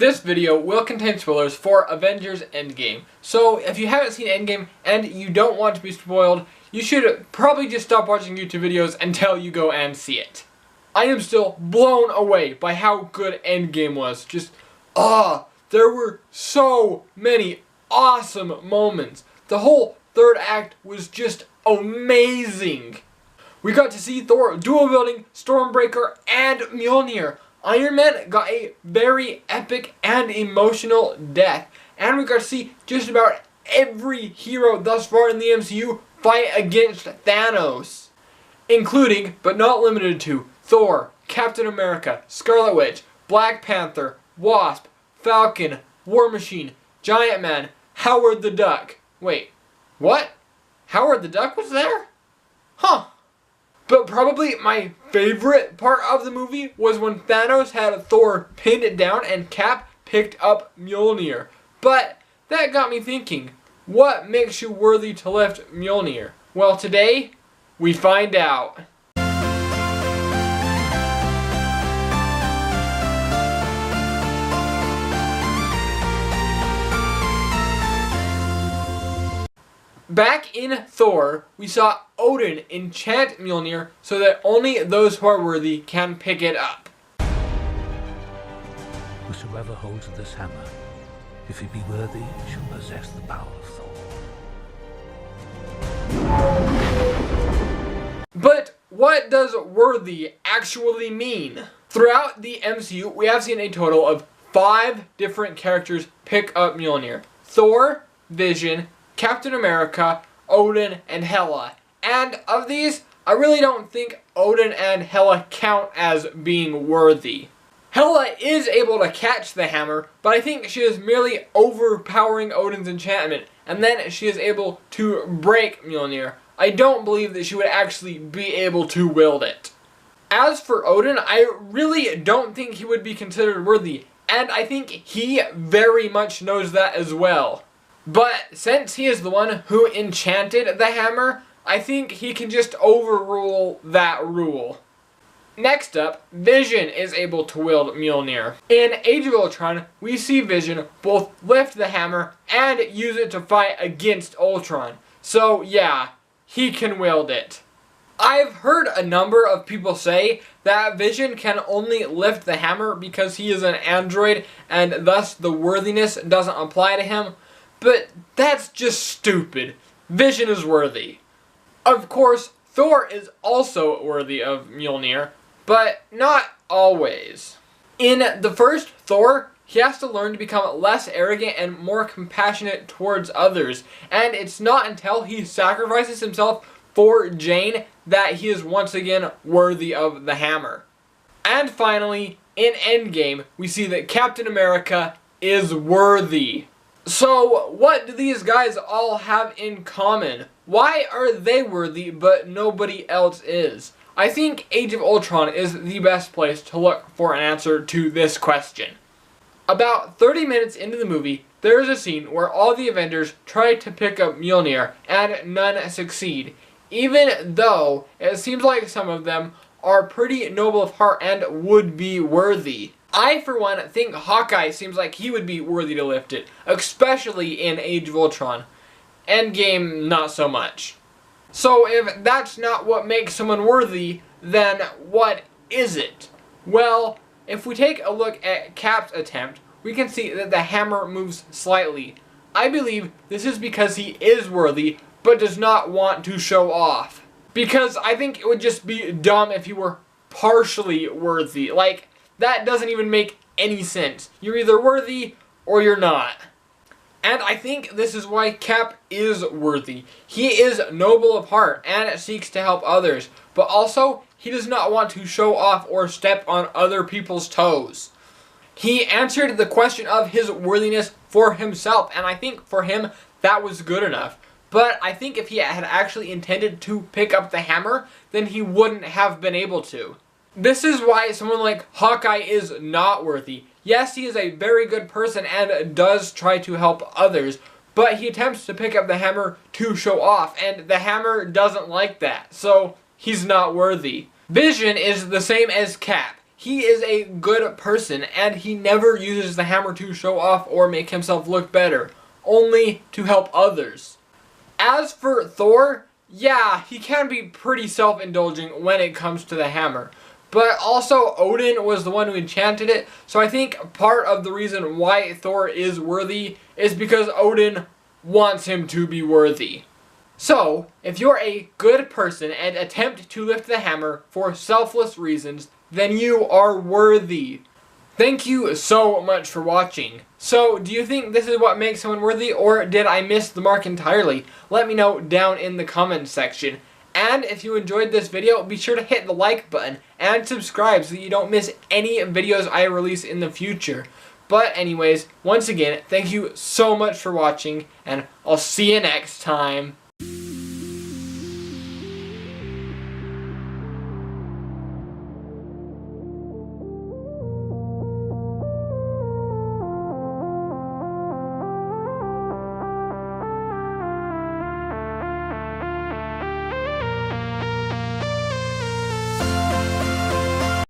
This video will contain spoilers for Avengers Endgame. So if you haven't seen Endgame and you don't want to be spoiled, you should probably just stop watching YouTube videos until you go and see it. I am still blown away by how good Endgame was. There were so many awesome moments. The whole third act was just amazing. We got to see Thor dual wielding Stormbreaker and Mjolnir. Iron Man got a very epic and emotional death. And we got to see just about every hero thus far in the MCU fight against Thanos. Including, but not limited to, Thor, Captain America, Scarlet Witch, Black Panther, Wasp, Falcon, War Machine, Giant Man, Howard the Duck. Wait, what? Howard the Duck was there? Huh. But probably my favorite part of the movie was when Thanos had Thor pinned down and Cap picked up Mjolnir. But that got me thinking, what makes you worthy to lift Mjolnir? Well, today, we find out. Back in Thor, we saw Odin enchant Mjolnir so that only those who are worthy can pick it up. Whosoever holds this hammer, if he be worthy, shall possess the power of Thor. But what does worthy actually mean? Throughout the MCU, we have seen a total of 5 different characters pick up Mjolnir. Thor, Vision, Captain America, Odin, and Hela. And of these, I really don't think Odin and Hela count as being worthy. Hela is able to catch the hammer, but I think she is merely overpowering Odin's enchantment, and then she is able to break Mjolnir. I don't believe that she would actually be able to wield it. As for Odin, I really don't think he would be considered worthy, and I think he very much knows that as well. But since he is the one who enchanted the hammer, I think he can just overrule that rule. Next up, Vision is able to wield Mjolnir. In Age of Ultron, we see Vision both lift the hammer and use it to fight against Ultron. So yeah, he can wield it. I've heard a number of people say that Vision can only lift the hammer because he is an android and thus the worthiness doesn't apply to him. But that's just stupid. Vision is worthy. Of course, Thor is also worthy of Mjolnir, but not always. In the first Thor, he has to learn to become less arrogant and more compassionate towards others. And it's not until he sacrifices himself for Jane that he is once again worthy of the hammer. And finally, in Endgame, we see that Captain America is worthy. So, what do these guys all have in common? Why are they worthy but nobody else is? I think Age of Ultron is the best place to look for an answer to this question. About 30 minutes into the movie, there is a scene where all the Avengers try to pick up Mjolnir and none succeed, even though it seems like some of them are pretty noble of heart and would be worthy. I, for one, think Hawkeye seems like he would be worthy to lift it, especially in Age of Ultron. Endgame, not so much. So if that's not what makes someone worthy, then what is it? Well, if we take a look at Cap's attempt, we can see that the hammer moves slightly. I believe this is because he is worthy, but does not want to show off. Because I think it would just be dumb if he were partially worthy. Like, that doesn't even make any sense. You're either worthy or you're not. And I think this is why Cap is worthy. He is noble of heart and seeks to help others. But also, he does not want to show off or step on other people's toes. He answered the question of his worthiness for himself. And I think for him, that was good enough. But I think if he had actually intended to pick up the hammer, then he wouldn't have been able to. This is why someone like Hawkeye is not worthy. Yes, he is a very good person and does try to help others, but he attempts to pick up the hammer to show off, and the hammer doesn't like that, so he's not worthy. Vision is the same as Cap. he is a good person and he never uses the hammer to show off or make himself look better, only to help others. As for Thor, yeah, he can be pretty self-indulgent when it comes to the hammer. But also, Odin was the one who enchanted it, so I think part of the reason why Thor is worthy is because Odin wants him to be worthy. So, if you're a good person and attempt to lift the hammer for selfless reasons, then you are worthy. Thank you so much for watching. So, do you think this is what makes someone worthy, or did I miss the mark entirely? Let me know down in the comments section. And if you enjoyed this video, be sure to hit the like button and subscribe so that you don't miss any videos I release in the future. But anyways, once again, thank you so much for watching, and I'll see you next time.